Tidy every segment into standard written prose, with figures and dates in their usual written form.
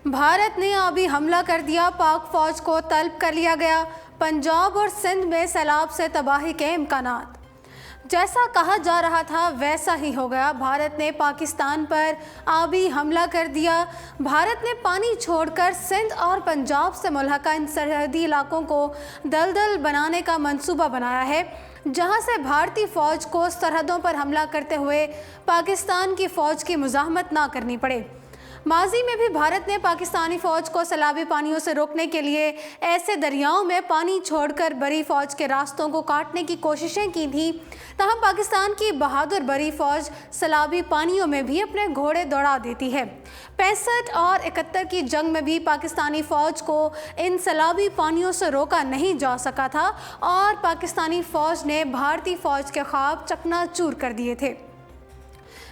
भारत ने आबी हमला कर दिया, पाक फौज को तलब कर लिया गया। पंजाब और सिंध में सैलाब से तबाही के इम्कानात। जैसा कहा जा रहा था वैसा ही हो गया। भारत ने पाकिस्तान पर आबी हमला कर दिया। भारत ने पानी छोड़कर सिंध और पंजाब से मुल्हका इन सरहदी इलाकों को दलदल बनाने का मंसूबा बनाया है, जहां से भारतीय फौज को सरहदों पर हमला करते हुए पाकिस्तान की फौज की मुज़ाहमत ना करनी पड़े। माजी में भी भारत ने पाकिस्तानी फौज को सैलाबी पानियों से रोकने के लिए ऐसे दरियाओं में पानी छोड़कर बरी फौज के रास्तों को काटने की कोशिशें की थी। ताहम पाकिस्तान की बहादुर बरी फौज सैलाबी पानियों में भी अपने घोड़े दौड़ा देती है। 65 और 71 की जंग में भी पाकिस्तानी फौज को इन सैलाबी पानियों से रोका नहीं जा सका था और पाकिस्तानी फौज ने भारतीय फौज के ख्वाब चकनाचूर कर दिए थे।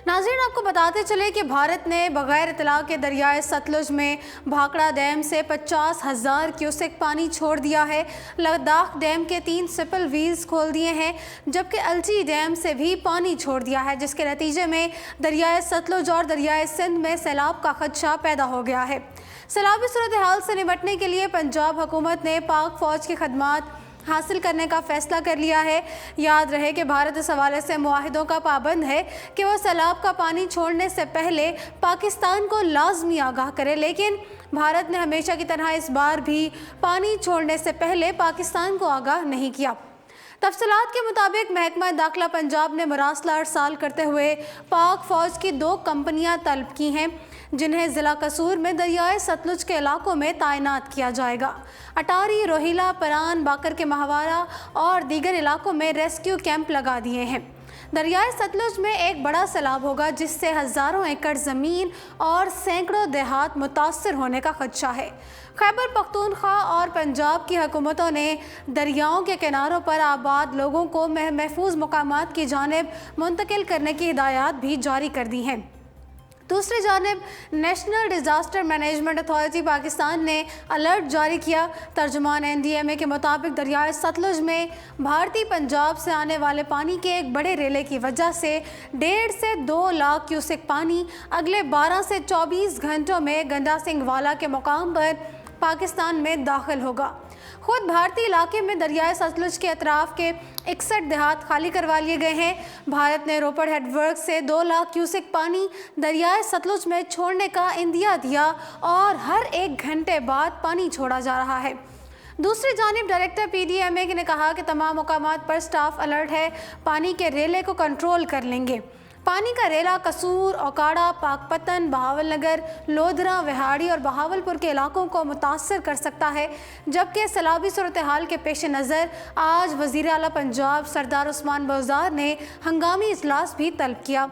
नाज़रीन, आपको बताते चले कि भारत ने बगैर इतला के दरियाए सतलुज में भाखड़ा डैम से 50,000 क्यूसेक पानी छोड़ दिया है। लद्दाख डैम के 3 सिपल व्हील्स खोल दिए हैं, जबकि अलची डैम से भी पानी छोड़ दिया है, जिसके नतीजे में दरियाए सतलुज और दरियाए सिंध में सैलाब का खदशा पैदा हो गया है। सैलाबी सूरत हाल से निपटने के लिए पंजाब हुकूमत ने पाक फौज की खदमात हासिल करने का फैसला कर लिया है। याद रहे कि भारत इस हवाले से मुआहिदों का पाबंद है कि वह सैलाब का पानी छोड़ने से पहले पाकिस्तान को लाजमी आगाह करे, लेकिन भारत ने हमेशा की तरह इस बार भी पानी छोड़ने से पहले पाकिस्तान को आगाह नहीं किया। तफसीलात के मुताबिक महकमा दाखिला पंजाब ने मरासला अरसाल करते हुए पाक फौज की 2 कंपनियां तलब की हैं, जिन्हें ज़िला कसूर में दरियाए सतलुज के इलाकों में तैनात किया जाएगा। अटारी, रोहिला, परान, बाकर के महावारा और दीगर इलाकों में रेस्क्यू कैंप लगा दिए हैं। दरियाए सतलुज में एक बड़ा सैलाब होगा, जिससे हज़ारों एकड़ ज़मीन और सैकड़ों देहात मुतासर होने का खदशा है। खैबर पख्तूनख्वा और पंजाब की हुकूमतों ने दरियाओं के किनारों पर आबाद लोगों को महफूज मकामात की जानिब मुंतकिल करने की हिदायत भी जारी कर दी हैं। दूसरी जानिब national disaster management authority Pakistan ने अलर्ट जारी किया। तर्जुमान NDMA के मुताबिक दरियाए सतलुज में भारतीय पंजाब से आने वाले पानी के एक बड़े रेले की वजह से 1.5 से 2 लाख क्यूसेक पानी अगले 12 से 24 घंटों में गंडा सिंह वाला के मुकाम पर पाकिस्तान में दाखिल होगा। खुद भारतीय इलाके में दरियाए सतलुज के अतराफ के 61 देहात खाली करवा लिए गए हैं। भारत ने रोपड़ हेडवर्क से 2 लाख क्यूसेक पानी दरियाए सतलुज में छोड़ने का इंदिया दिया और हर 1 घंटे बाद पानी छोड़ा जा रहा है। दूसरी जानिब डायरेक्टर PDMA ने कहा कि तमाम मुकामात पर स्टाफ अलर्ट है, पानी के रेले को कंट्रोल कर लेंगे। पानी का रेला कसूर, ओकाड़ा, पाकपतन, बहावलनगर, लोधरा, विहाड़ी और बहावलपुर के इलाकों को मुतासर कर सकता है, जबकि सैलाबी सूरत हाल के पेश नज़र आज वज़ीर आला पंजाब सरदार उस्मान बुज़दार ने हंगामी इजलास भी तलब किया,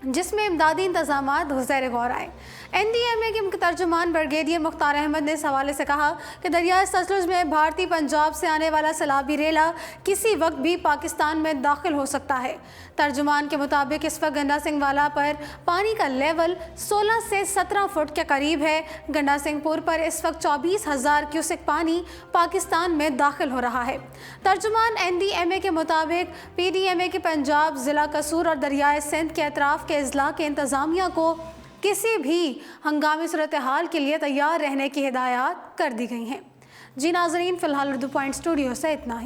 जिसमें इमदादी इंतजामात ज़ेर गौर आए। NDMA के तर्जुमान ब्रिगेडियर मुख्तार अहमद ने इस हवाले से कहा कि दरियाए सतलुज में भारतीय पंजाब से आने वाला सैलाबी रेला किसी वक्त भी पाकिस्तान में दाखिल हो सकता है। तर्जुमान के मुताबिक इस वक्त गंडा सिंह वाला पर पानी का लेवल 16 से 17 फुट के करीब है। गंडा सिंहपुर पर इस वक्त 24,000 क्यूसेक पानी पाकिस्तान में दाखिल हो रहा है। तर्जुमान NDMA के मुताबिक PDMA के पंजाब, ज़िला कसूर और दरियाए सिंध के अतराफ के अजला के इंतज़ामिया को किसी भी हंगामी सूरत हाल के लिए तैयार रहने की हिदायत कर दी गई हैं। जी नाज़रीन, फ़िलहाल उर्दू पॉइंट स्टूडियो से इतना ही।